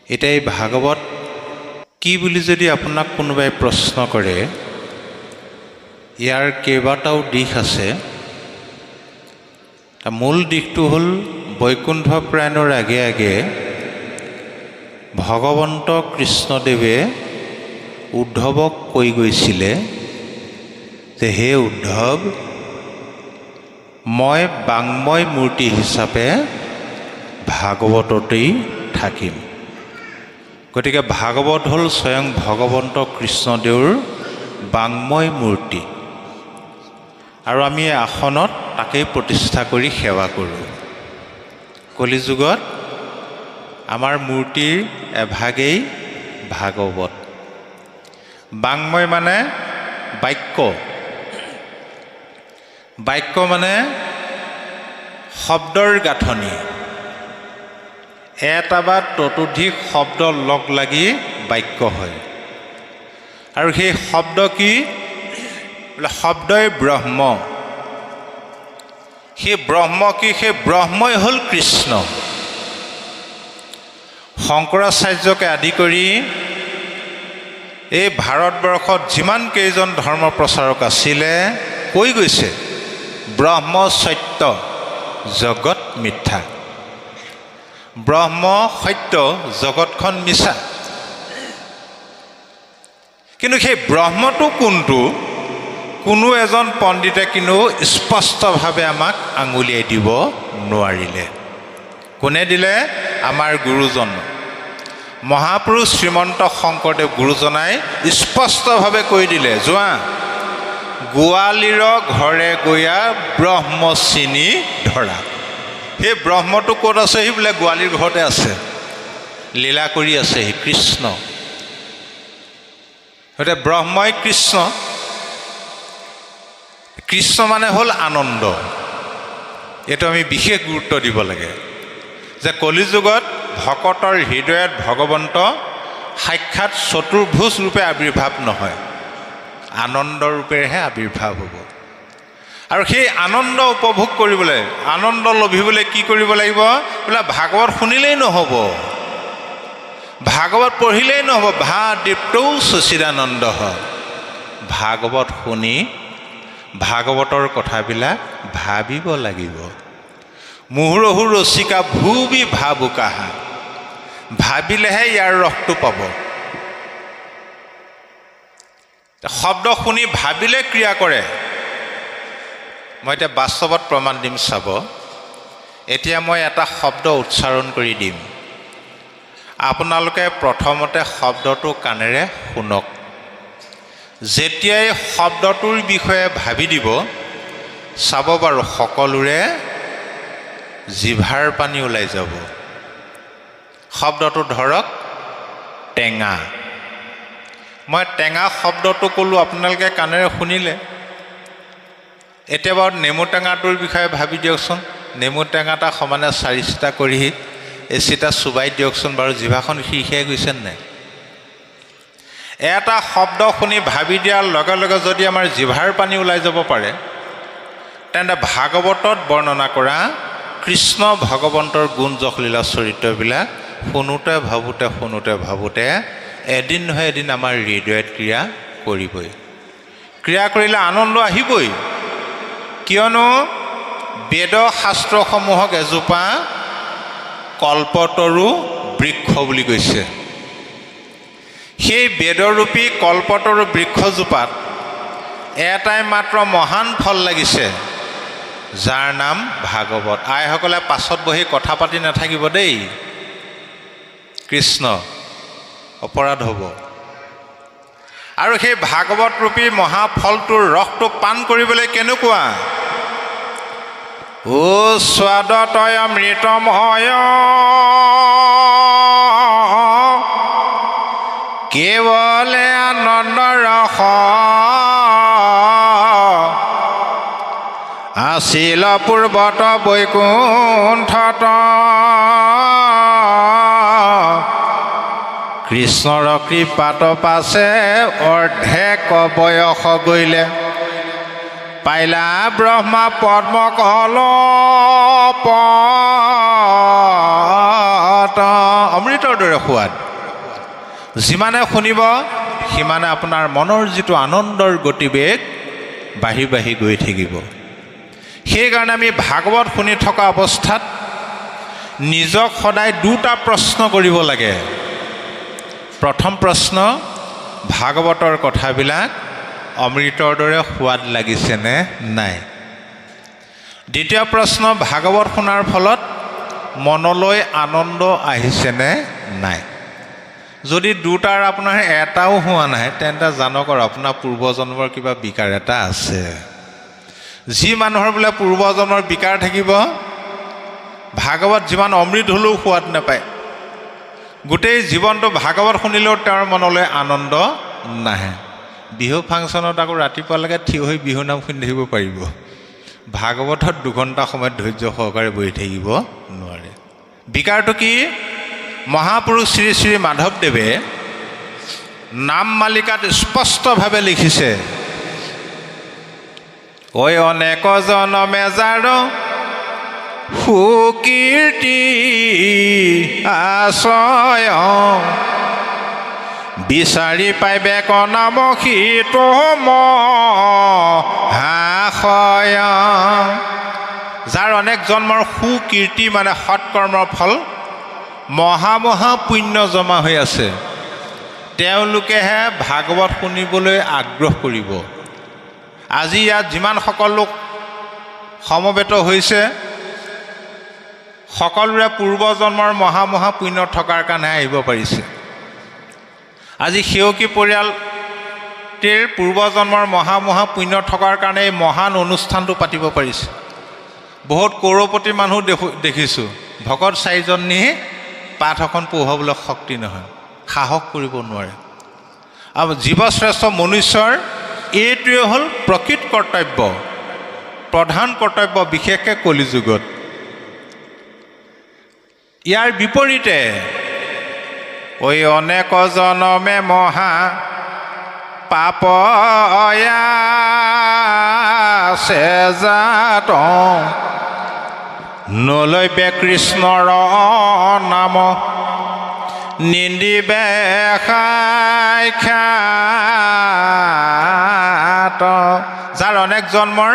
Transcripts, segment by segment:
এতিয়া এই ভাগৱত কি বুলি যদি আপোনাক কোনোবাই প্ৰশ্ন কৰে, ইয়াৰ কেইবাটাও দিশ আছে। মূল দিশটো হ'ল বৈকুণ্ঠ প্ৰায়ণৰ আগে আগে ভগৱন্ত কৃষ্ণদেৱে উদ্ধৱক কৈ গৈছিলে যে হে উদ্ধৱ, মই বাংময় মূৰ্তি হিচাপে ভাগৱততেই থাকিম। গতিকে ভাগৱত হ'ল স্বয়ং ভগৱন্ত কৃষ্ণদেৱৰ বাংময় মূৰ্তি, আৰু আমি আসনত তাকেই প্ৰতিষ্ঠা কৰি সেৱা কৰোঁ। কলিযুগত আমাৰ মূৰ্তিৰ এভাগেই ভাগৱত। বাংময় মানে বাক্য, বাক্য মানে শব্দৰ গাঁথনি। এটা বা ততোধিক শব্দ লগ লাগি বাক্য হয়। আৰু সেই শব্দ কি? শব্দই ব্ৰহ্ম। সেই ব্ৰহ্ম কি? সেই ব্ৰহ্মই হ'ল কৃষ্ণ। শংকৰাচাৰ্যকে আদি কৰি এই ভাৰতবৰ্ষত যিমান কেইজন ধৰ্ম প্ৰচাৰক আছিলে কৈ গৈছে, ব্ৰহ্ম সত্য, জগত মিথ্যা। ব্ৰহ্ম সত্য, জগতখন মিছা। কিন্তু সেই ব্ৰহ্মটো কোনটো, কোনো এজন পণ্ডিতে কিন্তু স্পষ্টভাৱে আমাক আঙুলিয়াই দিব নোৱাৰিলে। কোনে দিলে? আমাৰ গুৰুজন মহাপুৰুষ শ্ৰীমন্ত শংকৰদেৱ গুৰুজনাই স্পষ্টভাৱে কৈ দিলে, যোৱা গোৱালিৰ ঘৰে গৈয়া ব্ৰহ্ম চিনি ধৰা। সেই ব্ৰহ্মটো ক'ত আছে? সি বোলে গোৱালিৰ ঘৰতে আছে, লীলা কৰি আছে সি কৃষ্ণ। গতিকে ব্ৰহ্মই কৃষ্ণ। কৃষ্ণ মানে হ'ল আনন্দ। এইটো আমি বিশেষ গুৰুত্ব দিব লাগে যে কলিযুগত ভকতৰ হৃদয়ত ভগৱন্ত সাক্ষাৎ চতুৰ্ভুজ ৰূপে আৱিৰ্ভাৱ নহয়, আনন্দ ৰূপেৰেহে আৱিৰ্ভাৱ হ'ব। আৰু সেই আনন্দ উপভোগ কৰিবলৈ, আনন্দ লভিবলৈ কি কৰিব লাগিব? বোলে ভাগৱত শুনিলেই নহ'ব, ভাগৱত পঢ়িলেই নহ'ব। দীপ্তৌ সচিদানন্দ। ভাগৱত শুনি ভাগৱতৰ কথাবিলাক ভাবিব লাগিব। মুহুৰহু ৰচিকা ভুবি ভাবুকাহা। ভাবিলেহে ইয়াৰ ৰসটো পাব। শব্দ শুনি ভাবিলে ক্ৰিয়া কৰে। মই এতিয়া বাস্তৱত প্ৰমাণ দিম, চাব। এতিয়া মই এটা শব্দ উচ্চাৰণ কৰি দিম, আপোনালোকে প্ৰথমতে শব্দটো কাণেৰে শুনক। যেতিয়াই শব্দটোৰ বিষয়ে ভাবি দিব, চাব বাৰু সকলোৰে জিভাৰ পানী ওলাই যাব। শব্দটো ধৰক টেঙা। মই টেঙা শব্দটো ক'লোঁ, আপোনালোকে কাণেৰে শুনিলে। এতিয়া বাৰু নেমু টেঙাটোৰ বিষয়ে ভাবি দিয়কচোন। নেমু টেঙাটা সমানে 4 চিটা কৰি এচিটা চুবাই দিয়কচোন বাৰু, জিভাখন সিৰসিৰাই গৈছে নাই? এটা শব্দ শুনি ভাবি দিয়াৰ লগে লগে যদি আমাৰ জিভাৰ পানী ওলাই যাব পাৰে, তেন্তে ভাগৱতত বৰ্ণনা কৰা কৃষ্ণ ভগৱন্তৰ গুণ যশ লীলা চৰিত্ৰবিলাক শুনোতে ভাবোতে এদিন নহয় এদিন আমাৰ হৃদয়ত ক্ৰিয়া কৰিবই। ক্ৰিয়া কৰিলে আনন্দ আহিবই। কিয়নো বেদ শাস্ত্ৰসমূহক এজোপা কল্পতৰু বৃক্ষ বুলি কৈছে। সেই বেদৰূপী কল্পতৰু বৃক্ষজোপাত এটাই মাত্ৰ মহান ফল লাগিছে, যাৰ নাম ভাগৱত। আইসকলে পাছত বহি কথা পাতি নাথাকিব দেই, কৃষ্ণ অপৰাধ হ'ব। আৰু সেই ভাগৱত ৰূপী মহাফলটোৰ ৰসটো পান কৰিবলৈ কেনেকুৱা? ও স্বাদতয় অমৃতময় কেৱলে আনন্দ ৰস আছিল পূৰ্বত বৈকুণ্ঠত কৃষ্ণৰ কৃপাত পাছে অৰ্ধেক বয়স গৈ পাইলা ব্ৰহ্মা পদ্ম কলপ অমৃতৰ দৰে সোৱাদ। যিমানে শুনিব সিমানে আপোনাৰ মনৰ যিটো আনন্দৰ গতিবেগ বাঢ়ি বাঢ়ি গৈ থাকিব। সেইকাৰণে আমি ভাগৱত শুনি থকা অৱস্থাত নিজক সদায় দুটা প্ৰশ্ন কৰিব লাগে। প্ৰথম প্ৰশ্ন, ভাগৱতৰ কথাবিলাক অমৃতৰ দৰে সোৱাদ লাগিছেনে নাই? দ্বিতীয় প্ৰশ্ন, ভাগৱত শুনাৰ ফলত মনলৈ আনন্দ আহিছেনে নাই? যদি দুটাৰ আপোনাৰ এটাও হোৱা নাই তেন্তে জানক আৰু আপোনাৰ পূৰ্বজন্মৰ কিবা বিকাৰ এটা আছে। যি মানুহৰ বোলে পূৰ্বজন্মৰ বিকাৰ থাকিব, ভাগৱত যিমান অমৃত হ'লেও সোৱাদ নাপায়। গোটেই জীৱনটো ভাগৱত শুনিলেও তেওঁৰ মনলৈ আনন্দ নাহে। বিহু ফাংচনত আকৌ ৰাতিপুৱালৈকে থিয় হৈ বিহু নাম শুনি থাকিব পাৰিব, ভাগৱতত 2 ঘণ্টা সময়ত ধৈৰ্য সহকাৰে বহি থাকিব নোৱাৰে। বিকাৰটো কি? মহাপুৰুষ শ্ৰী শ্ৰী মাধৱদেৱে নাম মালিকাত স্পষ্টভাৱে লিখিছে, ঐ অনেক জনমে যাৰ সুকীৰ্তি আশ্ৰয়, বিচাৰি পাইবে কনামসী তোম হাশয়। যাৰ অনেক জন্মৰ সুকীৰ্তি মানে সৎকৰ্মৰ ফল, মহা পুণ্য জমা হৈ আছে, তেওঁলোকেহে ভাগৱত শুনিবলৈ আগ্ৰহ কৰিব। আজি ইয়াত যিমান সকল লোক সমবেত হৈছে, সকলোৰে পূৰ্বজন্মৰ মহা পুণ্য থকাৰ কাৰণে আহিব পাৰিছে। আজি সেৱকী পৰিয়ালটিৰ পূৰ্বজন্মৰ মহা পুণ্য থকাৰ কাৰণে এই মহান অনুষ্ঠানটো পাতিব পাৰিছে। বহুত কৌৰপতি মানুহ দেখিছোঁ, ভকত 4জন নি পাঠ এখন পঢ়ুৱাবলৈ শক্তি নহয়, সাহস কৰিব নোৱাৰে। আৰু জীৱশ্ৰেষ্ঠ মনুষ্যৰ এইটোৱে হ'ল প্ৰকৃত কৰ্তব্য, প্ৰধান কৰ্তব্য, বিশেষকৈ কলিযুগত। ইয়াৰ বিপৰীতে ঐ অনেক জনমে মহা পাপয়া চেজাত, নলৈবে কৃষ্ণৰ নাম নিন্দিবে সাক্ষাৎ। যাৰ অনেক জন্মৰ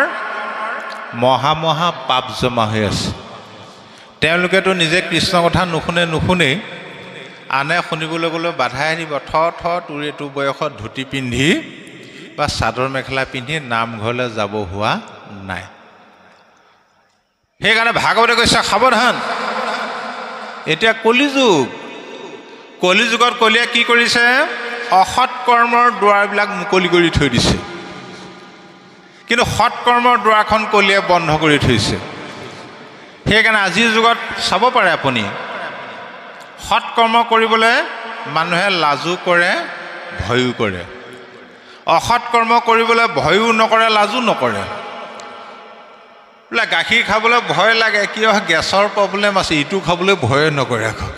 মহা পাপ জমা হৈ আছে, তেওঁলোকেতো নিজে কৃষ্ণ কথা নুশুনেই, আনে শুনিবলৈ গ'লেও বাধাই দিব। তোৰ এইটো বয়সত ধুতি পিন্ধি বা চাদৰ মেখেলা পিন্ধি নামঘৰলৈ যাব হোৱা নাই। সেইকাৰণে ভাগৱতে কৈছে সাৱধান, এতিয়া কলিযুগত কলিয়ে কি কৰিছে? অসৎ কৰ্মৰ দুৱাৰবিলাক মুকলি কৰি থৈ দিছে, কিন্তু সৎকৰ্মৰ দুৱাৰখন কলিয়ে বন্ধ কৰি থৈছে। সেইকাৰণে আজিৰ যুগত চাব পাৰে আপুনি, সৎকৰ্ম কৰিবলৈ মানুহে লাজো কৰে, ভয়ো কৰে। অসৎ কৰ্ম কৰিবলৈ ভয়ো নকৰে, লাজো নকৰে। বোলে গাখীৰ খাবলৈ ভয় লাগে, কিয়? গেছৰ প্ৰব্লেম আছে, ইটো খাবলৈ ভয়ে নকৰে। আকৌ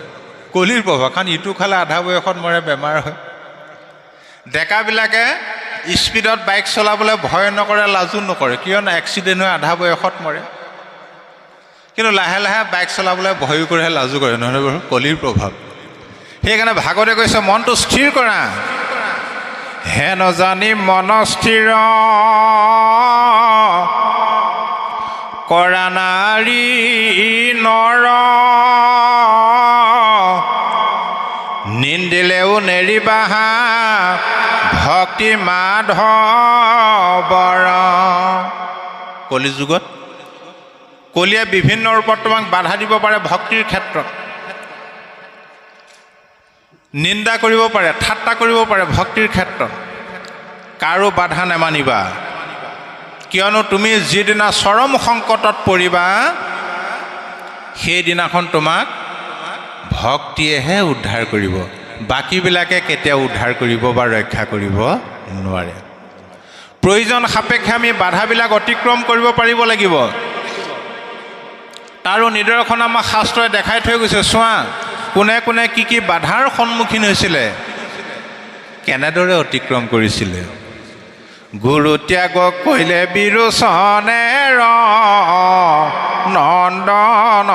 কলিৰ প্ৰভাৱ, কাৰণ ইটো খালে আধা বয়সত মৰে, বেমাৰ হয়। ডেকাবিলাকে স্পীডত বাইক চলাবলৈ ভয় নকৰে, লাজো নকৰে, কিয়নো এক্সিডেণ্ট হৈ আধা বয়সত মৰে। কিন্তু লাহে লাহে বাইক চলাবলৈ ভয়ো কৰে, লাজো কৰে, নহয় বাৰু? কলিৰ প্ৰভাৱ। সেইকাৰণে ভাগৱতে কৈছে মনটো স্থিৰ কৰা, হে নজানি মন স্থিৰ কৰা নাৰী নৰ, নিন্দিলেও নেৰিবাহা ভক্তি মাধৱৰ। কলিযুগত কলিয়ে বিভিন্ন ৰূপত তোমাক বাধা দিব পাৰে, ভক্তিৰ ক্ষেত্ৰত নিন্দা কৰিব পাৰে, ঠাট্টা কৰিব পাৰে, ভক্তিৰ ক্ষেত্ৰত কাৰো বাধা নেমানিবা, কিয়নো তুমি যিদিনা চৰম সংকটত পৰিবা সেইদিনাখন তোমাক ভক্তিয়েহে উদ্ধাৰ কৰিব, বাকীবিলাকে কেতিয়াও উদ্ধাৰ কৰিব বা ৰক্ষা কৰিব নোৱাৰে। প্ৰয়োজন সাপেক্ষে আমি বাধাবিলাক অতিক্ৰম কৰিব পাৰিব লাগিব। তাৰো নিদৰ্শন আমাক শাস্ত্ৰই দেখাই থৈ গৈছে। চোৱা, কোনে কোনে কি বাধাৰ সন্মুখীন হৈছিলে, কেনেদৰে অতিক্ৰম কৰিছিলে। গুৰু ত্যাগ কৰিলে বিৰোচনেৰ নন্দন,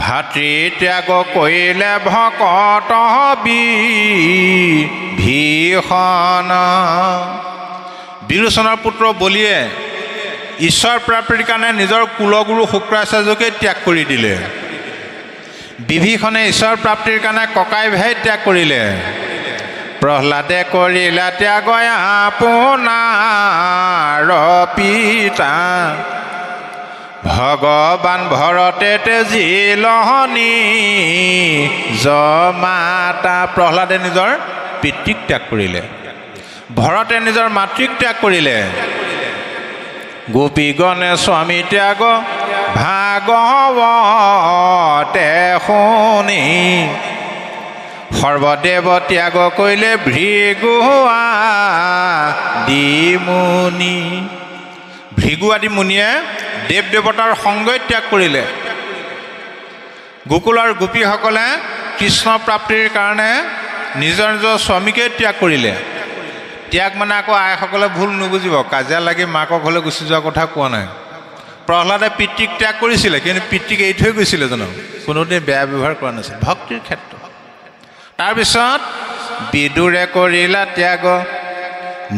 ভাতৃ ত্যাগ কৰিলে ভকত বিভীষণ। বিৰোচনৰ পুত্ৰ বলিয়ে ঈশ্বৰ প্ৰাপ্তিৰ কাৰণে নিজৰ কুলগুৰু শুক্ৰাচাৰ্যকে ত্যাগ কৰি দিলে। বিভীষণে ঈশ্বৰ প্ৰাপ্তিৰ কাৰণে ককাই ভাই ত্যাগ কৰিলে। প্ৰহ্লাদে কৰিলে ত্যাগ আপোনাৰ পিতা। ভগৱান ভৰতে তেজিলহনি জমাতা। প্ৰহ্লাদে নিজৰ পিতৃক ত্যাগ কৰিলে, ভৰতে নিজৰ মাতৃক ত্যাগ কৰিলে। গোপীগণে স্বামী ত্যাগ ভাগৱতে শুনি। সৰ্বদেৱ ত্যাগ কৰিলে ভৃগু আদি মুনি। ভৃগু আদি মুনিয়ে দেৱ দেৱতাৰ সংগই ত্যাগ কৰিলে। গোকুলৰ গোপীসকলে কৃষ্ণ প্ৰাপ্তিৰ কাৰণে নিজৰ নিজৰ স্বামীকে ত্যাগ কৰিলে। ত্যাগ মানে আকৌ আইসকলে ভুল নুবুজিব, কাজিয়া লাগি মাকৰ ঘৰলৈ গুচি যোৱাৰ কথা কোৱা নাই। প্ৰহ্লাদে পিতৃক ত্যাগ কৰিছিলে, কিন্তু পিতৃক এৰি থৈ গৈছিলে জানো? কোনোদিন বেয়া ব্যৱহাৰ কৰা নাছিল ভক্তিৰ ক্ষেত্ৰত। তাৰপিছত বিদুৰে কৰিলা ত্যাগ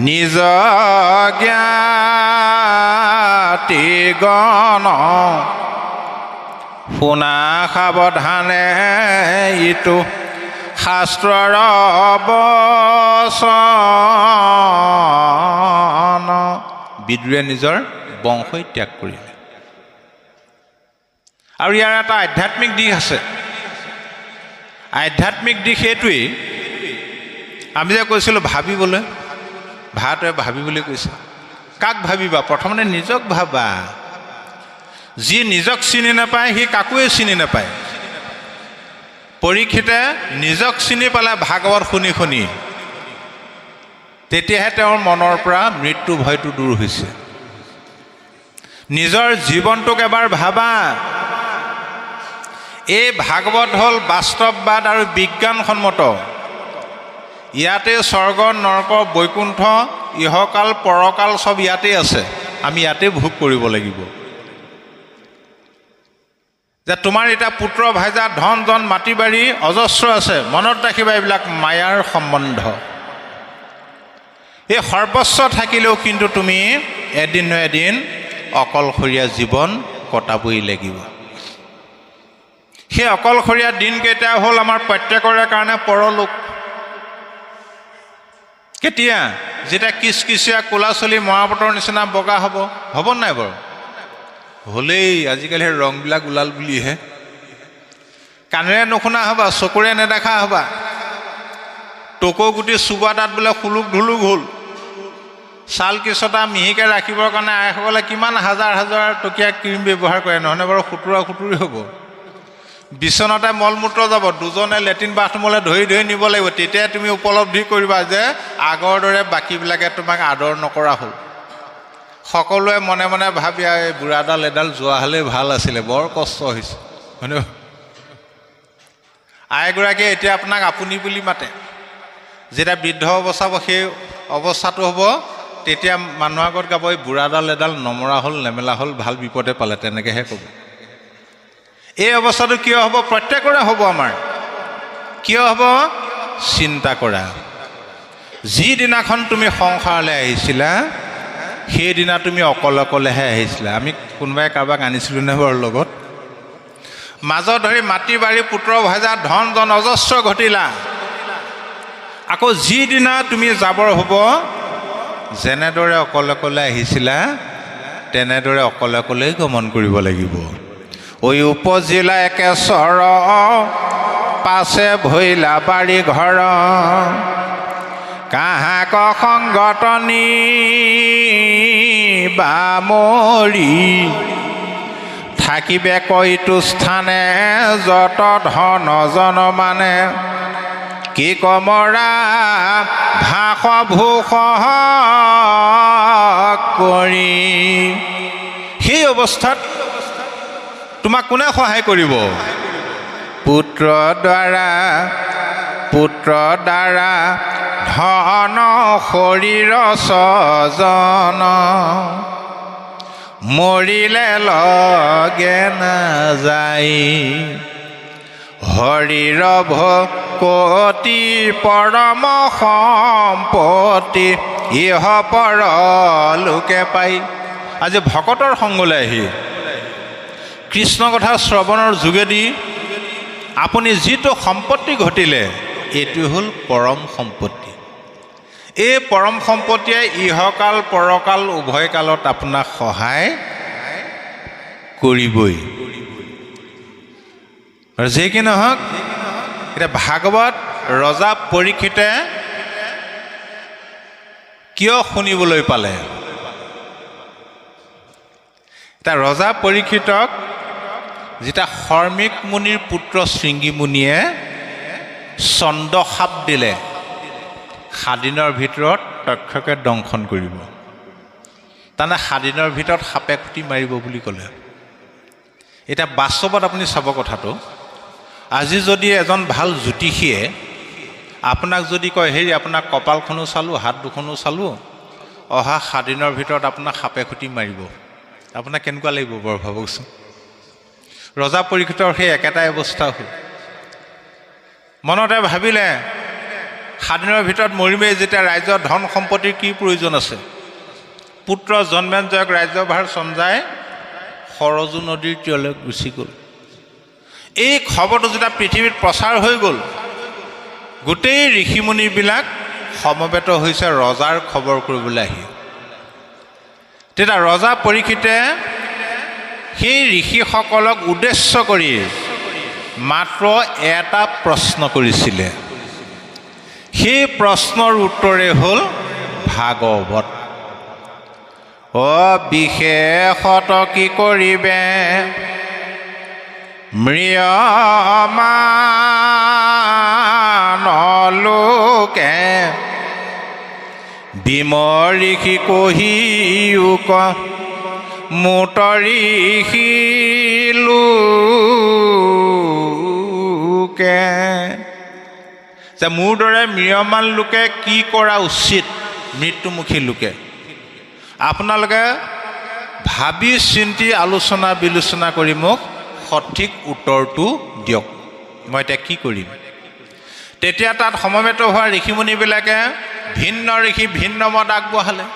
নিজ জ্ঞাতিগণ। শুনা সাৱধানে ইটো শাস্ত্ৰৰ বচন। বিদুৰে নিজৰ বংশই ত্যাগ কৰিলে। আৰু ইয়াৰ এটা আধ্যাত্মিক দিশ আছে। আধ্যাত্মিক দিশ এইটোৱেই, আমি যে কৈছিলোঁ ভাবিবলৈ, ভাৰতে ভাবিবলৈ কৈছে। কাক ভাবিবা? প্ৰথমতে নিজক ভাবা। যি নিজক চিনি নাপায় সি কাকোৱে চিনি নাপায়। পৰীক্ষিতে নিজক চিনি পালে ভাগৱত শুনি শুনি, তেতিয়াহে তেওঁৰ মনৰ পৰা মৃত্যু ভয়টো দূৰ হৈছে। নিজৰ জীৱনটোক এবাৰ ভাবা। এই ভাগৱত হ'ল বাস্তৱবাদ আৰু বিজ্ঞানসন্মত। ইয়াতে স্বৰ্গ নৰক বৈকুণ্ঠ ইহকাল পৰকাল চব ইয়াতেই আছে। আমি ইয়াতে ভোগ কৰিব লাগিব। যে তোমাৰ এতিয়া পুত্ৰ ভাইজা ধন জন মাটি বাৰী অজস্ৰ আছে, মনত ৰাখিবা এইবিলাক মায়াৰ সম্বন্ধ। এই সৰ্বস্ব থাকিলেও কিন্তু তুমি এদিন ন এদিন অকলশৰীয়া জীৱন কটাবই লাগিব। সেই অকলশৰীয়া দিনকেইটা হ'ল আমাৰ প্ৰত্যেকৰে কাৰণে পৰলোক। কেতিয়া? যেতিয়া কিচকিচিয়া কোলা চলি মৰাপাতৰ নিচিনা বগা হ'ব। হ'ব নাই বাৰু? হ'লেই আজিকালি ৰংবিলাক ওলাল বুলিহে। কাণেৰে নুশুনা হ'বা, চকুৰে নেদেখা হ'বা। টকৌ গুটি চুবা তাত বোলে খুলুক ঢুলুক হ'ল। ছাল কিচটা মিহিকৈ ৰাখিবৰ কাৰণে আইসকলে কিমান হাজাৰ হাজাৰ টকীয়া ক্ৰীম ব্যৱহাৰ কৰে, নহয়নে বাৰু? খুতুৰা খুতুৰি হ'ব। বিচনাতে মলমূত্ৰ যাব, দুজনে লেট্ৰিন বাথৰুমলৈ ধৰি ধৰি নিব লাগিব। তেতিয়াই তুমি উপলব্ধি কৰিবা যে আগৰ দৰে বাকীবিলাকে তোমাক আদৰ নকৰা হ'ল। সকলোৱে মনে মনে ভাবি এই বুঢ়াডাল এডাল যোৱা হ'লে ভাল আছিলে, বৰ কষ্ট হৈছে, হয়নে? আইগৰাকীয়ে এতিয়া আপোনাক আপুনি বুলি মাতে। যেতিয়া বৃদ্ধ অৱস্থা হ'ব, সেই অৱস্থাটো হ'ব, তেতিয়া মানুহৰ আগত গাব এই বুঢ়াডাল এডাল নমৰা হ'ল, নেমেলা হ'ল, ভাল বিপদে পালে, তেনেকৈহে ক'ব। এই অৱস্থাটো কিয় হ'ব? প্ৰত্যেকৰে হ'ব আমাৰ। কিয় হ'ব? চিন্তা কৰা। যিদিনাখন তুমি সংসাৰলৈ আহিছিলা, সেইদিনা তুমি অকলে অকলেহে আহিছিলা। আমি কোনোবাই কাৰোবাক আনিছিলোঁ নে বাৰু লগত? মাজত ধৰি মাটি বাৰী পুত্ৰ ভাইজা ধন জন অজস্ৰ ঘটিলা। আকৌ যিদিনা তুমি যাবৰ হ'ব, যেনেদৰে অকলে অকলে আহিছিলা তেনেদৰে অকলে অকলেই গমন কৰিব লাগিব। ঐ উপজিলা একেশ্বৰ পাছে ভৈলা বাৰী ঘৰ, কাহাক সংগতনি বামৰি, থাকিবে কৈটো স্থানে যত ধন জন মানে, কি কমৰা ভাষ ভূষ কৰি। সেই অৱস্থাত তোমাক কোনে সহায় কৰিব? পুত্ৰ দ্বাৰা ধন শৰীৰ স্বজন, মৰিলে লগে নাযায়। হৰিৰ ভকতি পৰম সম্পত্তি ইহ পৰলোকে পাই। আজি ভকতৰ সংগলৈ আহি কৃষ্ণ কথা শ্ৰৱণৰ যোগেদি আপুনি যিটো সম্পত্তি ঘটিলে এইটো হ'ল পৰম সম্পত্তি। এই পৰম সম্পত্তিয়ে ইহকাল পৰকাল উভয় কালত আপোনাক সহায় কৰিবই। আৰু যি কি নহওক, এতিয়া ভাগৱত ৰজা পৰীক্ষিতে কিয় শুনিবলৈ পালে? এতিয়া ৰজা পৰীক্ষিতক যেতিয়া শৰ্মিক মুনিৰ পুত্ৰ শৃংগী মুনিয়ে চন্দ্ৰসাপ দিলে, 7 দিনৰ ভিতৰত তক্ষকে দংশন কৰিব, তাৰমানে 7 দিনৰ ভিতৰত সাপে খুটি মাৰিব বুলি ক'লে। এতিয়া বাস্তৱত আপুনি চাব কথাটো, আজি যদি এজন ভাল জ্যোতিষীয়ে আপোনাক যদি কয়, হেৰি আপোনাক কপালখনো চালোঁ, হাত দুখনো চালোঁ, অহা 7 দিনৰ ভিতৰত আপোনাক সাপে খুটি মাৰিব, আপোনাক কেনেকুৱা লাগিব বাৰু ভাবকচোন। ৰজা পৰীক্ষিতৰ সেই একেটাই অৱস্থা হ'ল। মনতে ভাবিলে 7 দিনৰ ভিতৰত মৰিমেই, যেতিয়া ৰাজ্যৰ ধন সম্পত্তিৰ কি প্ৰয়োজন আছে? পুত্ৰ জন্মেঞ্জয়ক ৰাজ্যভাৰ চঞ্জাই সৰজু নদীৰ তীৰলৈ গুচি গ'ল। এই খবৰটো যেতিয়া পৃথিৱীত প্ৰচাৰ হৈ গ'ল, গোটেই ঋষিমুনিবিলাক সমবেত হৈছে ৰজাৰ খবৰ কৰিবলৈ আহি। তেতিয়া ৰজা পৰীক্ষিতে সেই ঋষিসকলক উদ্দেশ্য কৰি মাত্ৰ এটা প্ৰশ্ন কৰিছিলে। সেই প্ৰশ্নৰ উত্তৰে হ'ল ভাগৱত। বিশেষত কি কৰিবে ম্ৰিয়মানলোকে বিমঋষি কহিউক মুতঋষি লোকে। যে মোৰ দৰে ম্ৰিয়মান লোকে কি কৰা উচিত, মৃত্যুমুখী লোকে? আপোনালোকে ভাবি চিন্তি আলোচনা বিলোচনা কৰি মোক সঠিক উত্তৰটো দিয়ক, মই এতিয়া কি কৰিম? তেতিয়া তাত সমবেত হোৱা ঋষিমুনিবিলাকে ভিন্ন ঋষি ভিন্ন মত আগবঢ়ালে।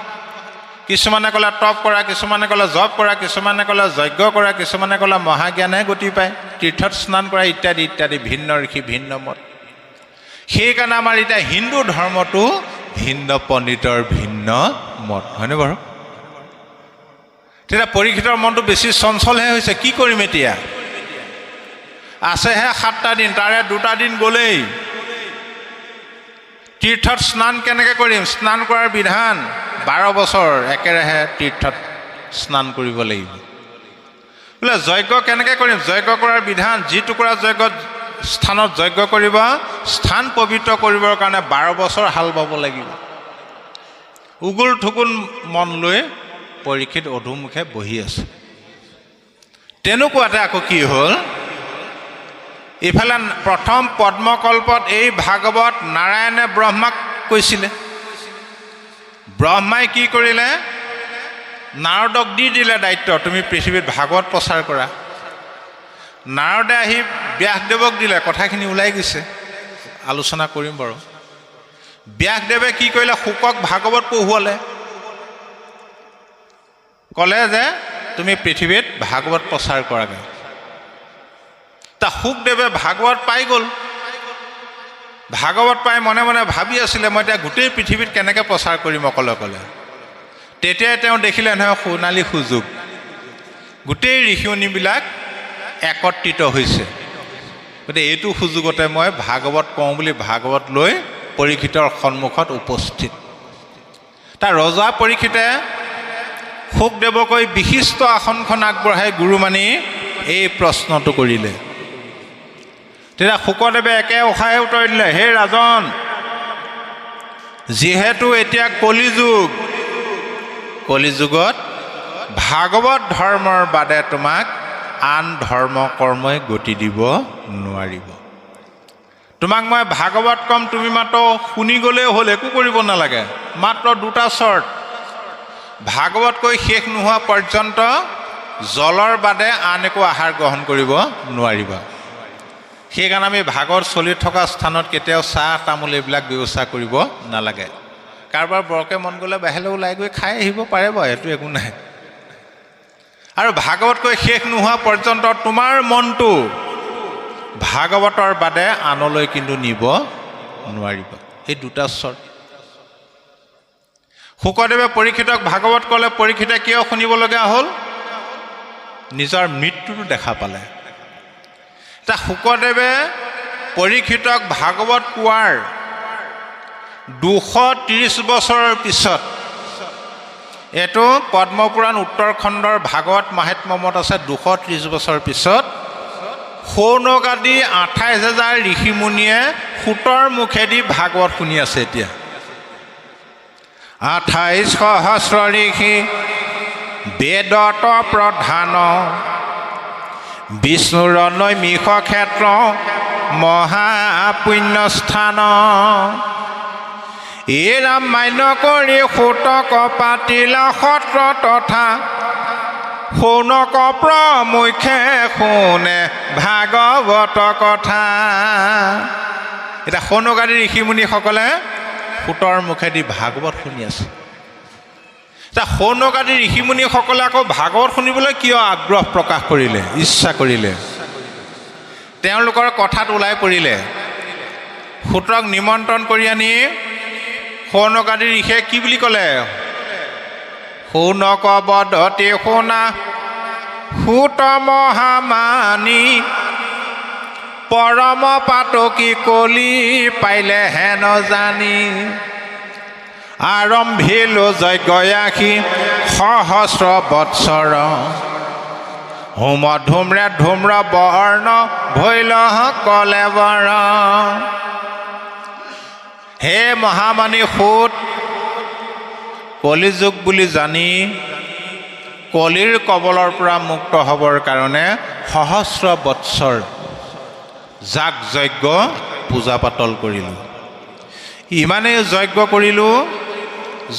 কিছুমানে ক'লে তপ কৰা, কিছুমানে ক'লে জপ কৰা, কিছুমানে ক'লে যজ্ঞ কৰা, কিছুমানে ক'লে মহাজ্ঞানে গতি পায়, তীৰ্থত স্নান কৰা ইত্যাদি ইত্যাদি ভিন্ন ঋষি ভিন্ন মত। সেইকাৰণে আমাৰ এতিয়া হিন্দু ধৰ্মটো ভিন্ন পণ্ডিতৰ ভিন্ন মত, হয়নে বাৰু? তেতিয়া পৰীক্ষিতৰ মনটো বেছি চঞ্চলহে হৈছে। কি কৰিম এতিয়া? আছেহে 7টা দিন, তাৰে 2টা দিন গ'লেই। তীৰ্থত স্নান কেনেকৈ কৰিম? স্নান কৰাৰ বিধান 12 বছৰ একেৰাহে তীৰ্থত স্নান কৰিব লাগিব। বোলে যজ্ঞ কেনেকৈ কৰিম? যজ্ঞ কৰাৰ বিধান, যিটুকুৰা যজ্ঞ স্থানত যজ্ঞ কৰিব, স্থান পবিত্ৰ কৰিবৰ কাৰণে 12 বছৰ হাল বাব লাগিব। উগুল ঠুগুল মন লৈ পৰীক্ষিত অধুমুখে বহি আছে। তেনেকুৱাতে আকৌ কি হ'ল, ইফালে প্ৰথম পদ্মকল্পত এই ভাগৱত নাৰায়ণে ব্ৰহ্মাক কৈছিলে। ব্ৰহ্মাই কি কৰিলে? নাৰদক দি দিলে দায়িত্ব, তুমি পৃথিৱীত ভাগৱত প্ৰচাৰ কৰা। নাৰদে আহি ব্যাসদেৱক দিলে, কথাখিনি ওলাই গৈছে, আলোচনা কৰিম বাৰু। ব্যাসদেৱে কি কৰিলে? শুকক ভাগৱত পঢ়ুৱালে, ক'লে যে তুমি পৃথিৱীত ভাগৱত প্ৰচাৰ কৰাগৈ। তা শুকদেৱে ভাগৱত পাই গ'ল। ভাগৱত পাই মনে মনে ভাবি আছিলে, মই এতিয়া গোটেই পৃথিৱীত কেনেকৈ প্ৰচাৰ কৰিম অকলে অকলে। তেতিয়াই তেওঁ দেখিলে নহয় সোণালী সুযোগ, গোটেই ঋষিমুনিবিলাক একত্ৰিত হৈছে। গতিকে এইটো সুযোগতে মই ভাগৱত কওঁ বুলি ভাগৱত লৈ পৰীক্ষিতৰ সন্মুখত উপস্থিত। তাৰ ৰজা পৰীক্ষিতে শুকদেৱকৈ বিশিষ্ট আসনখন আগবঢ়াই গুৰু মানি এই প্ৰশ্নটো কৰিলে। তেতিয়া শুকদেৱে একে উশাহে উত্তৰ দিলে, হে ৰাজন, যিহেতু এতিয়া কলিযুগত ভাগৱত ধৰ্মৰ বাদে তোমাক আন ধৰ্ম কৰ্মই গতি দিব নোৱাৰিব। তোমাক মই ভাগৱত কম, তুমি মাত্ৰ শুনি গ'লেই হ'ল, একো কৰিব নালাগে। মাত্ৰ 2টা চৰ্ত, ভাগৱত কৈ শেষ নোহোৱা পৰ্যন্ত জলৰ বাদে আন একো আহাৰ গ্ৰহণ কৰিব নোৱাৰিবা। সেইকাৰণে আমি ভাগৱত চলি থকা স্থানত কেতিয়াও চাহ তামোল এইবিলাক ব্যৱস্থা কৰিব নালাগে। কাৰোবাৰ বৰকৈ মন গ'লে বাহিৰলৈ ওলাই গৈ খাই আহিব পাৰে বাৰু, এইটো একো নাই। আৰু ভাগৱত কৈ শেষ নোহোৱা পৰ্যন্ত তোমাৰ মনটো ভাগৱতৰ বাদে আনলৈ কিন্তু নিব নোৱাৰিব। এই দুটা চৰ্ত। শুকদেৱে পৰীক্ষিতক ভাগৱত ক'লে, পৰীক্ষিতে কিয় শুনিবলগীয়া হ'ল? নিজৰ মৃত্যুটো দেখা পালে। এতিয়া শুকদেৱে পৰীক্ষিতক ভাগৱত কোৱাৰ 230 বছৰৰ পিছত, এইটো পদ্মপুৰাণ উত্তৰখণ্ডৰ ভাগৱত মাহাত্ম্যমত আছে, 230 বছৰ পিছত সৌনকাদি 28,000 ঋষিমুনিয়ে সূতৰ মুখেদি ভাগৱত শুনি আছে। এতিয়া 28 সহস্ৰ ঋষি বেদত প্ৰধান, বিষ্ণুৰ নৈমিষ ক্ষেত্ৰ মহাপুণ্যস্থান, এই ৰামায়ণ কৰি সূতক পাতিলা সত্ৰ তথা, সৌনক প্ৰমুখে শুনে ভাগৱত কথা। এতিয়া সৌনকাদি ঋষিমুনিসকলে সূতৰ মুখেদি ভাগৱত শুনি আছে। এতিয়া সৌনকাদি ঋষিমুনিসকলে আকৌ ভাগৱত শুনিবলৈ কিয় আগ্ৰহ প্ৰকাশ কৰিলে, ইচ্ছা কৰিলে? তেওঁলোকৰ কথাত ওলাই পৰিলে। সূতক নিমন্ত্ৰণ কৰি আনি সৌনকাদি ঋষিয়ে কি বুলি ক'লে? সৌনক বদতি শুনা সূত মহামানী, পৰম পাতকী কলি পাইলে হেন জানি, আৰম্ভিলো যজ্ঞয়াসী সহস্ৰ বৎসৰ, হোম ধূম্ৰে ধূম্ৰ বৰ্ণ ভৈল কলেবৰ। হে মহামানী সূত, কলিযুগ বুলি জানি কলিৰ কবলৰ পৰা মুক্ত হ'বৰ কাৰণে সহস্ৰ বৎসৰ যাগ যজ্ঞ পূজা পাতল কৰিলোঁ। ইমানেই যজ্ঞ কৰিলোঁ,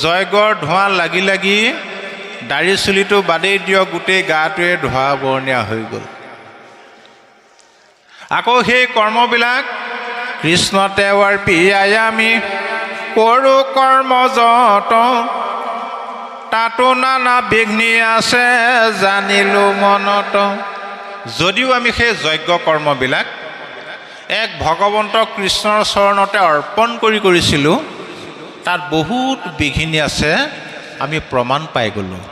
যজ্ঞৰ ধোঁৱা লাগি লাগি দাড়ি চুলিটো বাদেই দিয়ক, গোটেই গাটোৱে ধোঁৱা বৰণীয়া হৈ গ'ল। আকৌ সেই কৰ্মবিলাক কৃষ্ণ তেওৱাৰ পিয়াই আমি কৰোঁ কৰ্ম যত, তাতো নানা বিঘ্নি আছে জানিলোঁ মনত। যদিও আমি সেই যজ্ঞ কৰ্মবিলাক এক ভগৱন্ত কৃষ্ণৰ চৰণতে অৰ্পণ কৰিছিলোঁ, তাত বহুত বিঘিনি আছে আমি প্ৰমাণ পাই গ'লোঁ।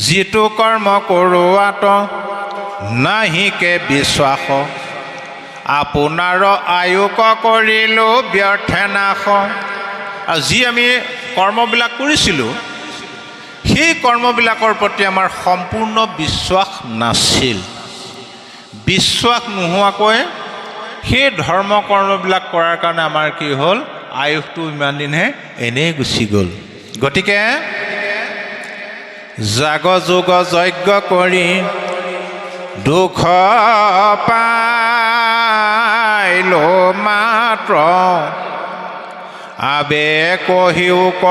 যিটো কৰ্ম কৰোৱাত নাহিকে বিশ্বাস, আপোনাৰ আয়ুক কৰিলোঁ ব্যৰ্থে নাশ। আৰু যি আমি কৰ্মবিলাক কৰিছিলোঁ, সেই কৰ্মবিলাকৰ প্ৰতি আমাৰ সম্পূৰ্ণ বিশ্বাস নাছিল। বিশ্বাস নোহোৱাকৈ সেই ধৰ্ম কৰ্মবিলাক কৰাৰ কাৰণে আমাৰ কি হ'ল? আয়ুসটো ইমান দিনহে এনেই গুচি গ'ল। গতিকে যাগ যোগ যজ্ঞ কৰি দুখ পাইলো মাত্ৰ, আবে কহিও ক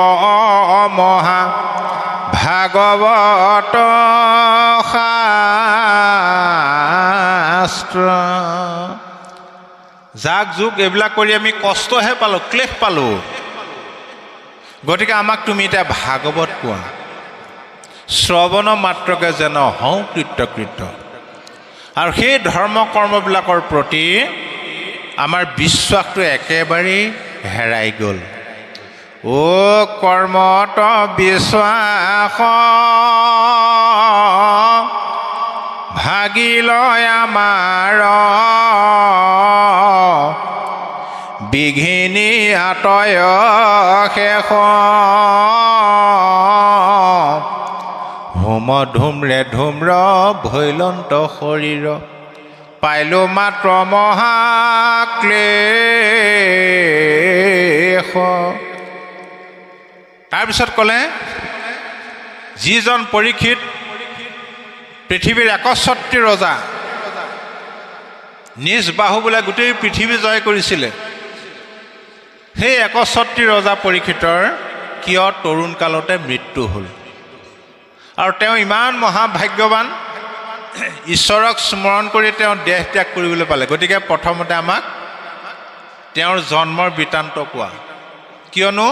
মহা ভাগৱত শাস্ত্ৰ। যাগ যুগ এইবিলাক কৰি আমি কষ্টহে পালোঁ, ক্লেশ পালোঁ। গতিকে আমাক তুমি এতিয়া ভাগৱত কোৱা, শ্ৰৱণ মাত্ৰকে যেন হওঁ কৃতকৃত। আৰু সেই ধৰ্ম কৰ্মবিলাকৰ প্ৰতি আমাৰ বিশ্বাসটো একেবাৰেই হেৰাই গ'ল। অ' কৰ্মত বিশ্বাস ভাগিলয় আমাৰ, বিঘিনি আতয় শেষ, হোম ধূম্ৰে ধূম্ৰ ভৈলন্ত শৰীৰ, পাইলো মাত্ৰ মহাক্লেশ। তাৰপিছত ক'লে, যিজন পৰীক্ষিত পৃথিৱীৰ 61 ৰজা, নিজ বাহু বোলে গোটেই পৃথিৱী জয় কৰিছিলে, সেই 61 ৰজা পৰীক্ষিতৰ কিয় তৰুণ কালতে মৃত্যু হ'ল? আৰু তেওঁ ইমান মহাভাগ্যৱান, ঈশ্বৰক স্মৰণ কৰি তেওঁ দেহ ত্যাগ কৰিবলৈ পালে। গতিকে প্ৰথমতে আমাক তেওঁৰ জন্মৰ বৃত্তান্ত কোৱা, কিয়নো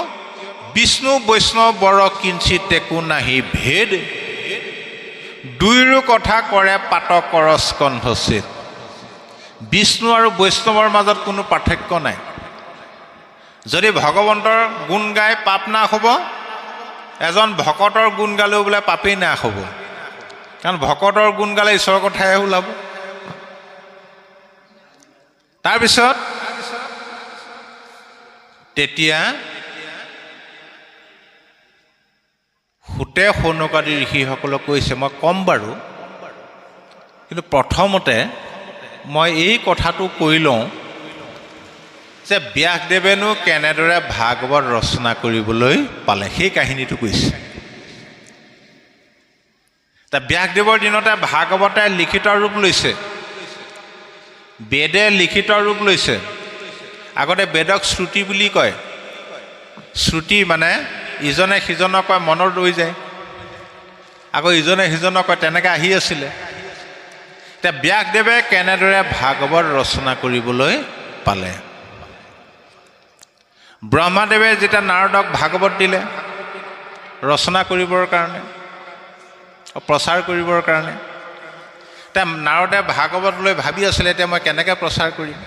বিষ্ণু বৈষ্ণৱ বৰ কিঞ্চিত একো নাহি ভেদ, দুইৰো কথা কৰে পাত কৰচ কণ্ঠচিত। বিষ্ণু আৰু বৈষ্ণৱৰ মাজত কোনো পাৰ্থক্য নাই। যদি ভগৱন্তৰ গুণ গাই পাপ নাশ হ'ব, এজন ভকতৰ গুণ গালেও বোলে পাপেই নাশ হ'ব, কাৰণ ভকতৰ গুণ গালে ঈশ্বৰৰ কথাহে ওলাব। তাৰপিছত তেতিয়া সুতে সৌনকাদি ঋষিসকলক কৈছে, মই ক'ম বাৰু, কিন্তু প্ৰথমতে মই এই কথাটো কৈ লওঁ যে ব্যাসদেৱেনো কেনেদৰে ভাগৱত ৰচনা কৰিবলৈ পালে, সেই কাহিনীটো কৈছে। ব্যাসদেৱৰ দিনতে ভাগৱতে লিখিত ৰূপ লৈছে, বেদে লিখিত ৰূপ লৈছে। আগতে বেদক শ্ৰুতি বুলি কয়। শ্ৰুতি মানে ইজনে সিজনক কয়, মনত ৰৈ যায়, আকৌ ইজনে সিজনক কয়, তেনেকৈ আহি আছিলে। এতিয়া ব্যাসদেৱে কেনেদৰে ভাগৱত ৰচনা কৰিবলৈ পালে? ব্ৰহ্মাদেৱে যেতিয়া নাৰদক ভাগৱত দিলে ৰচনা কৰিবৰ কাৰণে, প্ৰচাৰ কৰিবৰ কাৰণে, এতিয়া নাৰদে ভাগৱত লৈ ভাবি আছিলে, এতিয়া মই কেনেকৈ প্ৰচাৰ কৰিম।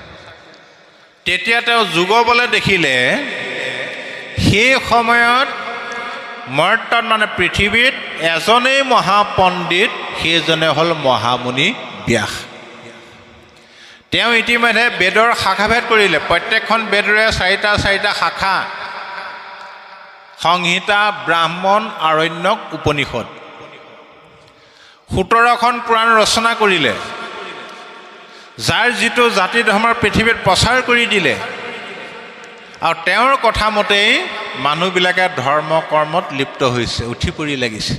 তেতিয়া তেওঁ যুগবলে দেখিলে সেই সময়ত মৰ্তত মানে পৃথিৱীত এজনেই মহাপণ্ডিত, সেইজনে হ'ল মহামুনি ব্যাস। তেওঁ ইতিমধ্যে বেদৰ শাখাভেদ কৰিলে। প্ৰত্যেকখন বেদৰে চাৰিটা চাৰিটা শাখা, সংহিতা, ব্ৰাহ্মণ, আৰণ্যক, উপনিষদ, 17খন পুৰাণ ৰচনা কৰিলে। যাৰ যিটো জাতি ধৰ্মৰ পৃথিৱীত প্ৰচাৰ কৰি দিলে, আৰু তেওঁৰ কথা মতেই মানুহবিলাকে ধৰ্ম কৰ্মত লিপ্ত হৈছে, উঠি পৰি লাগিছে।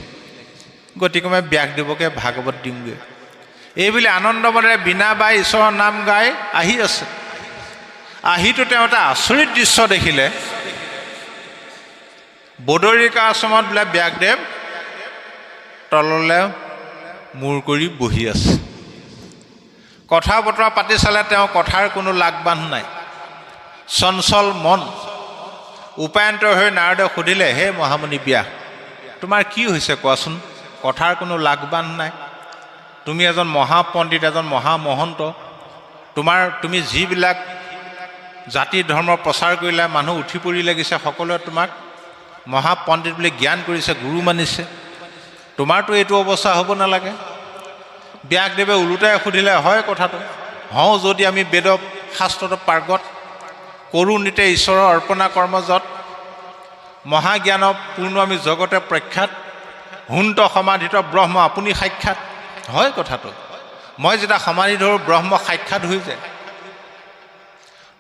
গতিকে মই ব্যাসদেৱকে ভাগৱত দিমগৈ, এইবুলি আনন্দ মনেৰে বিনা বাই ঈশ্বৰৰ নাম গাই আহি আছে। আহিতো তেওঁ এটা আচৰিত দৃশ্য দেখিলে। বদৰিকা আশ্ৰমত বোলে ব্যাসদেৱ তললৈ মূৰ কৰি বহি আছে। কথা বতৰা পাতি চালে তেওঁ কথাৰ কোনো লাগবান নাই, চঞ্চল মন। উপায়ন্তৰ হৈ নাৰদে সুধিলে, হে মহামুনি ব্যাস, তোমাৰ কি হৈছে কোৱাচোন? কথাৰ কোনো লাগবান নাই, তুমি এজন মহাপণ্ডিত, এজন মহামহন্ত, তুমি যিবিলাক জাতি ধৰ্ম প্ৰচাৰ কৰিলে, মানুহ উঠি পৰি লাগিছে, সকলোৱে তোমাক মহাপণ্ডিত বুলি জ্ঞান কৰিছে, গুৰু মানিছে, তোমাৰতো এইটো অৱস্থা হ'ব নালাগে। ব্যাসদেৱে ওলোটাই সুধিলে, হয় কথাটো, হওঁ যদি আমি বেদ শাস্ত্ৰত পাৰ্গত, কৰোঁ নিতে ঈশ্বৰৰ অৰ্পণা কৰ্মযত, মহাজ্ঞান পূৰ্ণ আমি জগতে প্ৰখ্যাত, হুন্ত সমাধিত ব্ৰহ্ম আপুনি সাক্ষাৎ। হয় কথাটো, মই যেতিয়া সমাধি ধৰোঁ ব্ৰহ্ম সাক্ষাৎ হৈ যায়।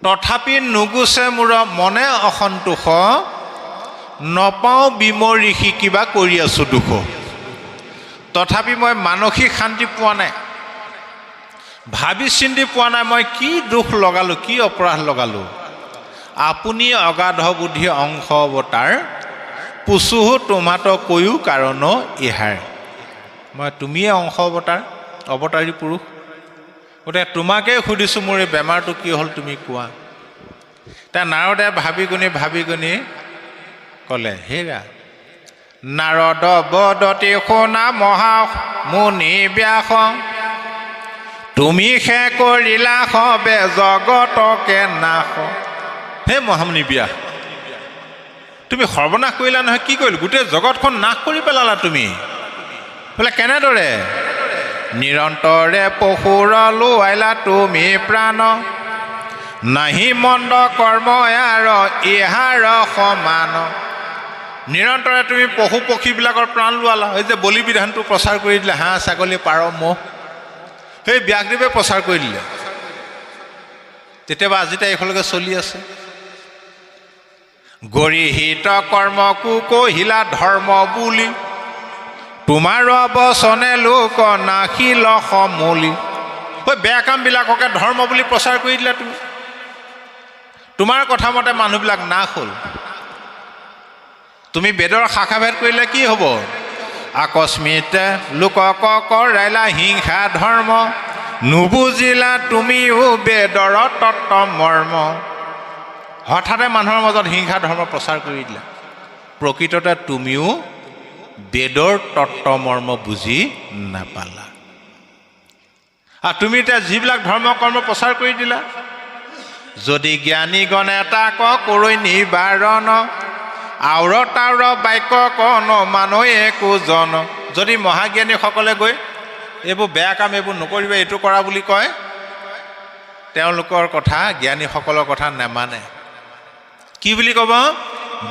তথাপি নুগুছে মোৰ মনে অসন্তোষ, নপাওঁ বিমৰিষি কিবা কৰি আছোঁ দুখ। তথাপি মই মানসিক শান্তি পোৱা নাই, ভাবি চিন্তি পোৱা নাই, মই কি দুখ লগালোঁ, কি অপৰাধ লগালোঁ। আপুনি অগাধ বুদ্ধি অংশ অৱতাৰ, পুচুহু তোমাতো কৈও কাৰণ ইহাৰ। মই তুমিয়ে অংশ অৱতাৰ, অৱতাৰী পুৰুষ, গতিকে তোমাকেই সুধিছোঁ মোৰ এই বেমাৰটো কি হ'ল তুমি কোৱা। এতিয়া নাৰদে ভাবি গুণি ক'লে, হেৰা নাৰদ বদতি শুনা মহা মুনি ব্যাস, তুমি সে কৰিলা সবে জগতকে নাশ। হে মহামুনি ব্যাস, তুমি সৰ্বনাশ কৰিলা নহয়। কি কৰিলা? গোটেই জগতখন নাশ কৰি পেলালা তুমি। বোলে কেনেদৰে? নিৰন্তৰে পশুৰ লোৱাইলা তুমি প্ৰাণ, নাহি মন্দ কৰ্ম ইয়াৰ ইহাৰ সমান। নিৰন্তৰে তুমি পশু পক্ষীবিলাকৰ প্ৰাণ লোৱালা। এই যে বলি বিধানটো প্ৰচাৰ কৰি দিলে, হাঁহ ছাগলী পাৰ ম'হ, সেই ব্যাসদেৱে প্ৰচাৰ কৰি দিলে। তেতিয়াবা আজি তাৰিখলৈকে চলি আছে। গৰিহিত কৰ্মকো কহিলা ধৰ্ম বুলি, তোমাৰ বচনে লোক নাশিল সমূলি। বেয়া কামবিলাককে ধৰ্ম বুলি প্ৰচাৰ কৰি দিলা তুমি। তোমাৰ কথা মতে মানুহবিলাক নাশ হ'ল। তুমি বেদৰ শাখাভেদ কৰিলে কি হ'ব? আকস্মিতে লোকক কৰাইলা হিংসা ধৰ্ম নুবুজিলা তুমিও বেদৰ তত্ত্ব মৰ্ম। হঠাতে মানুহৰ মাজত হিংসা ধৰ্ম প্ৰচাৰ কৰি দিলা। প্ৰকৃততে তুমিও বেদৰ তত্ত্ব মৰ্ম বুজি নাপালা। আৰু তুমি এতিয়া যিবিলাক ধৰ্ম কৰ্ম প্ৰচাৰ কৰি দিলা, যদি জ্ঞানীগণে তাক কৰি নিবাৰণ আউৰ তাউৰ বাক্য কন মানুহ একো জন। যদি মহাজ্ঞানীসকলে গৈ এইবোৰ বেয়া কাম এইবোৰ নকৰিবা এইটো কৰা বুলি কয়, তেওঁলোকৰ কথা জ্ঞানীসকলৰ কথা নেমানে। কি বুলি ক'ব?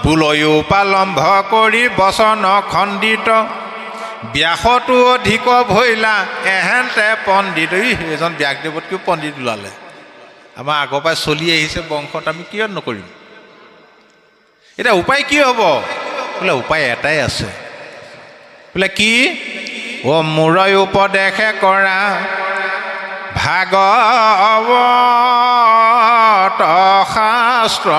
বুলয়ো পালম্ভ কৰি বচন খণ্ডিত ব্যাসতো অধিক ভৈলা এহেঁতে পণ্ডিত। এজন ব্যাসদেৱতকৈও পণ্ডিত ওলালে। আমাৰ আগৰ পৰাই চলি আহিছে বংশত, আমি কিয় নকৰিম? এতিয়া উপায় কি হ'ব? বোলে উপায় এটাই আছে। বোলে কি? মোৰ উপদেশে কৰা ভাগৱত শাস্ত্ৰ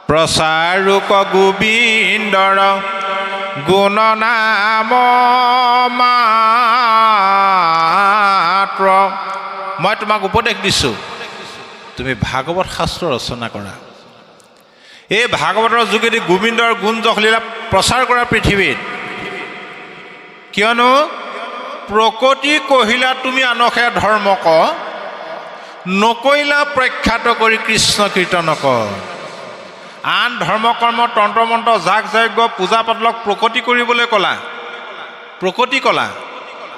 প্ৰচাৰক গোবিন্দৰ গুণ নাম মাত্ৰ। মই তোমাক উপদেশ দিছোঁ, তুমি ভাগৱত শাস্ত্ৰ ৰচনা কৰা। এই ভাগৱতৰ যোগেদি গোবিন্দৰ গুণ যশলীলা প্ৰচাৰ কৰা পৃথিৱীত। কিয়নো প্ৰকৃতি কহিলা তুমি আনসে ধৰ্মক নকৰিলা প্ৰখ্যাত কৰি কৃষ্ণ কীৰ্তনক। আন ধৰ্ম কৰ্ম তন্ত্ৰ মন্ত্ৰ যাগ যজ্ঞ পূজা পাতলক প্ৰকৃতি কৰিবলৈ ক'লা, প্ৰকৃতি ক'লা,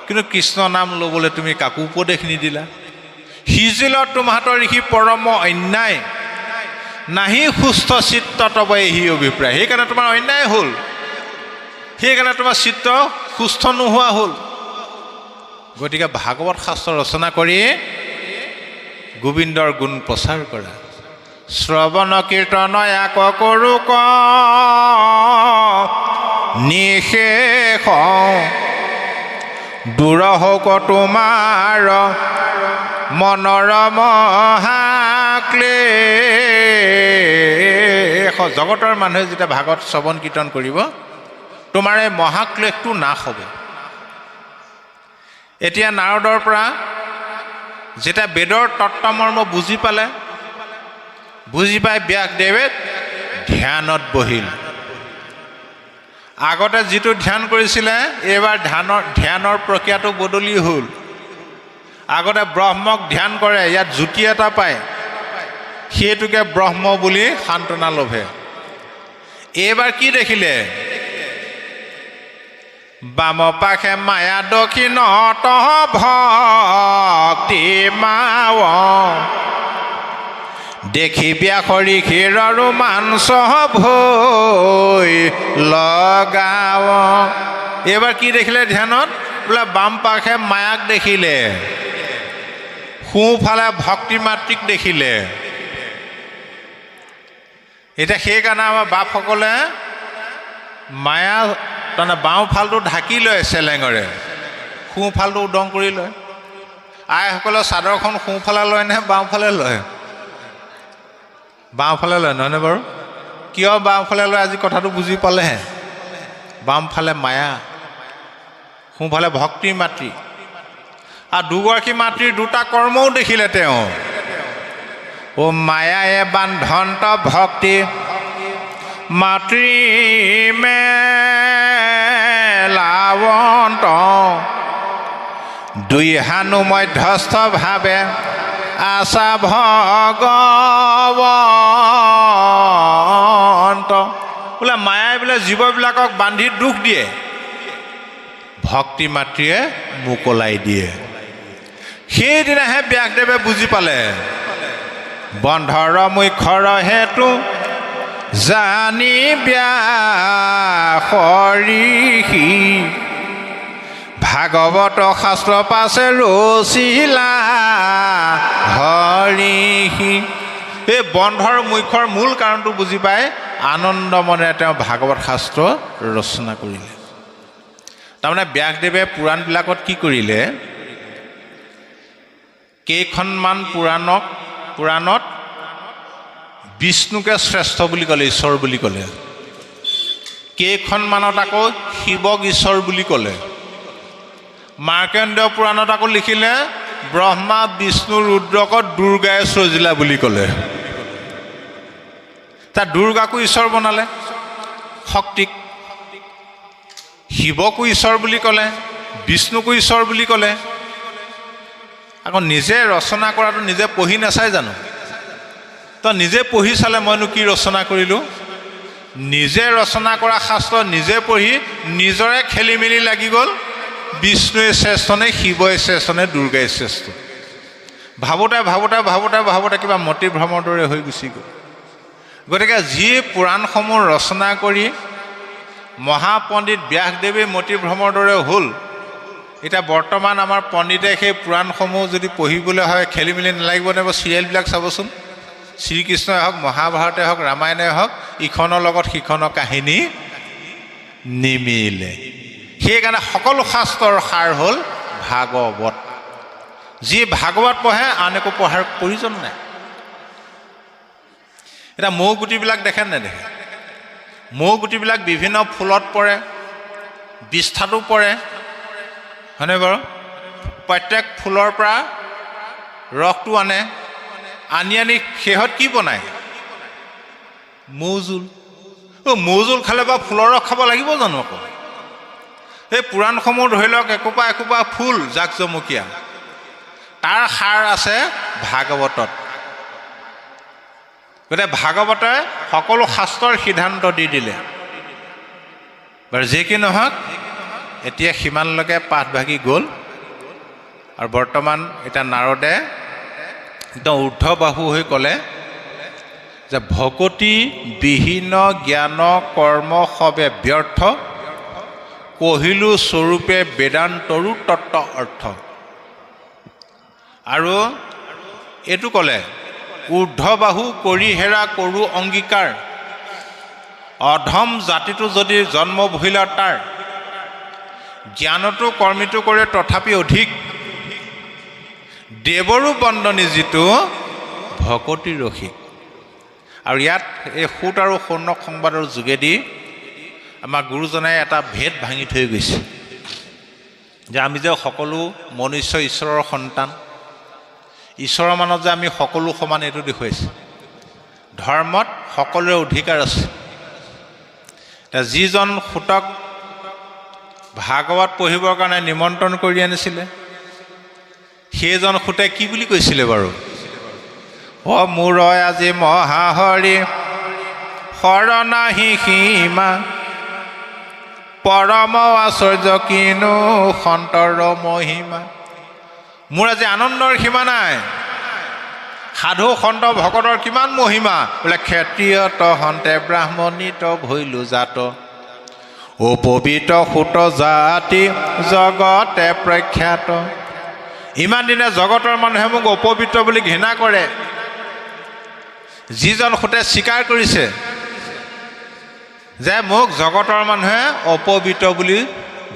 কিন্তু কৃষ্ণ নাম ল'বলৈ তুমি কাকো উপদেশ নিদিলা। সিজিলত তোমাহাতৰ ঋষি পৰম অন্যায় নাহি সুস্থ চিত্ত তব এহি অভিপ্ৰায়। সেইকাৰণে তোমাৰ অন্যায় হ'ল, সেইকাৰণে তোমাৰ চিত্ত সুস্থ নোহোৱা হ'ল। গতিকে ভাগৱত শাস্ত্ৰ ৰচনা কৰি গোবিন্দৰ গুণ প্ৰচাৰ কৰা। শ্ৰৱণ কীৰ্তন এক কৰোঁ ক নিশেষ দূৰ হওক তোমাৰ মনৰ মহাক্লেশ। জগতৰ মানুহে যেতিয়া ভাগৱত শ্ৰৱণ কীৰ্তন কৰিব, তোমাৰ এই মহাক্লেশটো নাশ হ'ব। এতিয়া নাৰদৰ পৰা যেতিয়া বেদৰ তত্ত্বমৰ্ম বুজি পালে, বুজি পাই ব্যাসদেৱে ধ্যানত বহিল। আগতে যিটো ধ্যান কৰিছিলে, এইবাৰ ধ্যানৰ প্ৰক্ৰিয়াটো বদলি হ'ল। আগতে ব্ৰহ্মক ধ্যান কৰে, ইয়াত জ্যোতি এটা পায়, সেইটোকে ব্ৰহ্ম বুলি সান্তনা লভে। এইবাৰ কি দেখিলে? বাম পাশে মায়া দক্ষিণত ভক্তি মাৱ দেখি ব্যাসৰ ঋষিৰ ৰোমাঞ্চ ভৈ লগাৱ। এইবাৰ কি দেখিলে ধ্যানত? বোলে বাম পাশে মায়াক দেখিলে, সোঁফালে ভক্তি মাতৃক দেখিলে। এতিয়া সেইকাৰণে আমাৰ বাপসকলে মায়া তাৰমানে বাওঁফালটো ঢাকি লয় চেলেঙৰে, সোঁফালটো উদং কৰি লয়। আইসকলে চাদৰখন সোঁফালে লয় নে বাওঁফালে লয়? বাওঁফালে লয়, নহয়নে বাৰু? কিয় বাওঁফালে লয় আজি কথাটো বুজি পালেহে। বামফালে মায়া, সোঁফালে ভক্তি মাতৃ। আৰু দুগৰাকী মাতৃৰ দুটা কৰ্মও দেখিলে তেওঁ। মায়ায়ে বান্ধন্ত ভক্তি মাতৃ মেলাৱন্ত দুই হানু মধ্যস্থ ভাৱে আশা ভগৱন্ত। বোলে মায়াই বোলে জীৱবিলাকক বান্ধি দুখ দিয়ে, ভক্তি মাতৃয়ে মোকলাই দিয়ে। সেইদিনাহে ব্যাসদেৱে বুজি পালে, বন্ধৰ মুখ্যৰ হেতু জানি ব্যাসৰ ঋষি ভাগৱত শাস্ত্ৰ পাছে ৰচিলা হৰিষি। এই বন্ধৰ মুখ্যৰ মূল কাৰণটো বুজি পাই আনন্দ মনেৰে তেওঁ ভাগৱত শাস্ত্ৰ ৰচনা কৰিলে। তাৰমানে ব্যাসদেৱে পুৰাণবিলাকত কি কৰিলে, কেইখনমান পুৰাণত বিষ্ণুকে শ্ৰেষ্ঠ বুলি ক'লে, ঈশ্বৰ বুলি ক'লে। কেইখনমানত আকৌ শিৱক ঈশ্বৰ বুলি ক'লে। মাৰ্কণ্ডেয় পুৰাণত আকৌ লিখিলে ব্ৰহ্মা বিষ্ণু ৰুদ্ৰকক দুৰ্গাই সৃজিলা বুলি ক'লে। তাত দুৰ্গাকো ঈশ্বৰ বনালে, শক্তিক। শিৱকো ঈশ্বৰ বুলি ক'লে, বিষ্ণুকো ঈশ্বৰ বুলি ক'লে। আকৌ নিজে ৰচনা কৰাটো নিজে পঢ়ি নাচায় জানো? তো নিজে পঢ়ি চালে মইনো কি ৰচনা কৰিলোঁ? নিজে ৰচনা কৰা শাস্ত্ৰ নিজে পঢ়ি নিজৰে খেলি মেলি লাগি গ'ল। বিষ্ণুৱে শ্ৰেষ্ঠ নে শিৱই শ্ৰেষ্ঠ নে দুৰ্গাই শ্ৰেষ্ঠ? ভাবোঁতে ভাবোঁতে ভাবোঁতে ভাবোঁতে কিবা মতিভ্ৰমৰ দৰে হৈ গুচি গ'ল। গতিকে যি পুৰাণসমূহ ৰচনা কৰি মহাপণ্ডিত ব্যাসদেৱে মতিভ্ৰমৰ দৰে হ'ল, এতিয়া বৰ্তমান আমাৰ পণ্ডিতে সেই পুৰাণসমূহ যদি পঢ়িবলৈ হয় খেলি মেলি নালাগিব নে? চিৰিয়েলবিলাক চাবচোন, শ্ৰীকৃষ্ণই হওক, মহাভাৰতে হওক, ৰামায়ণে হওক, ইখনৰ লগত সিখনৰ কাহিনী নিমিলে। সেইকাৰণে সকলো শাস্ত্ৰৰ সাৰ হ'ল ভাগৱত। যি ভাগৱত পঢ়ে আন একো পঢ়াৰ প্ৰয়োজন নাই। এতিয়া মৌ গুটিবিলাক দেখে নেদেখে? মৌ গুটিবিলাক বিভিন্ন ফুলত পৰে, বিষ্ঠাতো পৰে, হয়নে বাৰু? প্ৰত্যেক ফুলৰ পৰা ৰসটো আনে, আনি শেহত কি বনায়? মৌজোল। মৌজোল খালে বা ফুলৰ ৰস খাব লাগিব জানো? আকৌ এই পুৰাণসমূহ ধৰি লওক একোপা একোপা ফুল জাকজমকীয়া, তাৰ সাৰ আছে ভাগৱতত। গতিকে ভাগৱতে সকলো শাস্ত্ৰৰ সিদ্ধান্ত দি দিলে। বাৰু যি কি নহওক, এতিয়া সিমানলৈকে পাঠ ভাগি গ'ল। আৰু বৰ্তমান এতিয়া নাৰদে একদম ঊৰ্ধবাহু হৈ ক'লে যে ভকতি বিহীন জ্ঞান কৰ্ম সবে ব্যৰ্থ, কহিলো স্বৰূপে বেদান্তৰো তত্ত্ব অৰ্থ। আৰু এইটো ক'লে ঊৰ্ধবাহু কৰি হেৰা কৰোঁ অংগীকাৰ, অধম জাতিটো যদি জন্ম ভূইলা তাৰ, জ্ঞানতো কৰ্মীটো কৰে তথাপি অধিক, দেৱৰো বন্দনী যিটো ভকতি ৰসিক। আৰু ইয়াত এই সুত আৰু সৌনক সংবাদৰ যোগেদি আমাৰ গুৰুজনাই এটা ভেদ ভাঙি থৈ গৈছে যে আমি যে সকলো মনুষ্য ঈশ্বৰৰ সন্তান, ঈশ্বৰৰ মানত যে আমি সকলো সমান, এইটো দেখুৱাইছে। ধৰ্মত সকলোৰে অধিকাৰ আছে। এতিয়া যিজন সুতক ভাগৱত পঢ়িবৰ কাৰণে নিমন্ত্ৰণ কৰি আনিছিলে, সেইজন সুতে কি বুলি কৈছিলে বাৰু? অ মোৰ আজি মহাহৰি শৰণাহি সীমা, পৰম আশ্চৰ্য কিনো সন্তৰ মহিমা। মোৰ আজি আনন্দৰ সীমা নাই। সাধু সন্ত ভকতৰ কিমান মহিমা বোলে। ক্ষত্ৰিয়ত সন্তে ব্ৰাহ্মণিত ভৈলো জাত, অপবিত্ৰ সুত জাতি জগতে প্ৰখ্যাত। ইমান দিনে জগতৰ মানুহে মোক অপবিত্ৰ বুলি ঘৃণা কৰে। যিজন সুতে স্বীকাৰ কৰিছে যে মোক জগতৰ মানুহে অপবিত্ৰ বুলি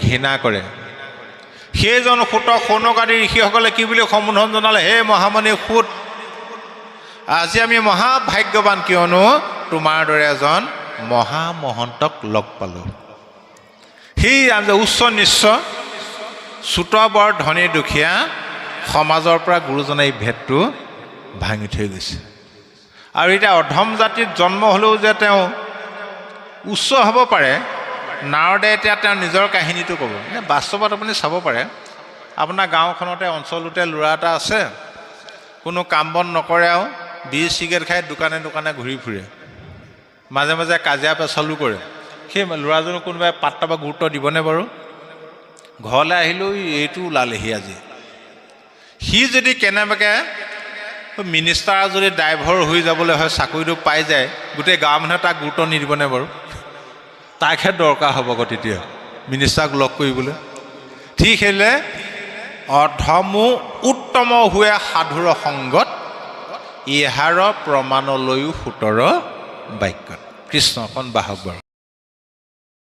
ঘৃণা কৰে, সেইজন সুতক সৌনক আদি ঋষিসকলে কি বুলি সম্বোধন জনালে? হে মহামণি সুত, আজি আমি মহাভাগ্যৱান, কিয়নো তোমাৰ দৰে এজন মহামহন্তক লগ পালোঁ। সেই উচ্চ নিচ্চ, চুত বৰ ধনী দুখীয়া সমাজৰ পৰা গুৰুজনে এই ভেদটো ভাঙি থৈ গৈছে। আৰু এতিয়া অধম জাতিত জন্ম হ'লেও যে তেওঁ উচ্চ হ'ব পাৰে, নাৰদে এতিয়া তেওঁ নিজৰ কাহিনীটো ক'ব। বাস্তৱত আপুনি চাব পাৰে, আপোনাৰ গাঁওখনতে অঞ্চলতে ল'ৰা এটা আছে, কোনো কাম বন নকৰে, আৰু বিড়ি চিগাৰেট খাই দোকানে দোকানে ঘূৰি ফুৰে, মাজে মাজে কাজিয়া পেচালো কৰে। সেই ল'ৰাজনক কোনোবাই পাত্তা বা গুৰুত্ব দিবনে বাৰু? ঘৰলৈ আহিলেও এইটো ওলালেহি আজি। সি যদি কেনেবাকৈ মিনিষ্টাৰ যদি ড্ৰাইভাৰ হৈ যাবলৈ হয়, চাকৰিটো পাই যায়, গোটেই গাঁৱৰ মানুহে তাক গুৰুত্ব নিদিবনে বাৰু? তাকহে দৰকাৰ হ'ব আকৌ তেতিয়া মিনিষ্টাৰক লগ কৰিবলৈ। ঠিক সেইলে অধমো উত্তম হোৱে সাধুৰ সংগত, ইহাৰ প্ৰমাণলৈও সোতৰ বাক্যত। কৃষ্ণ অকণ বাহক বাৰু।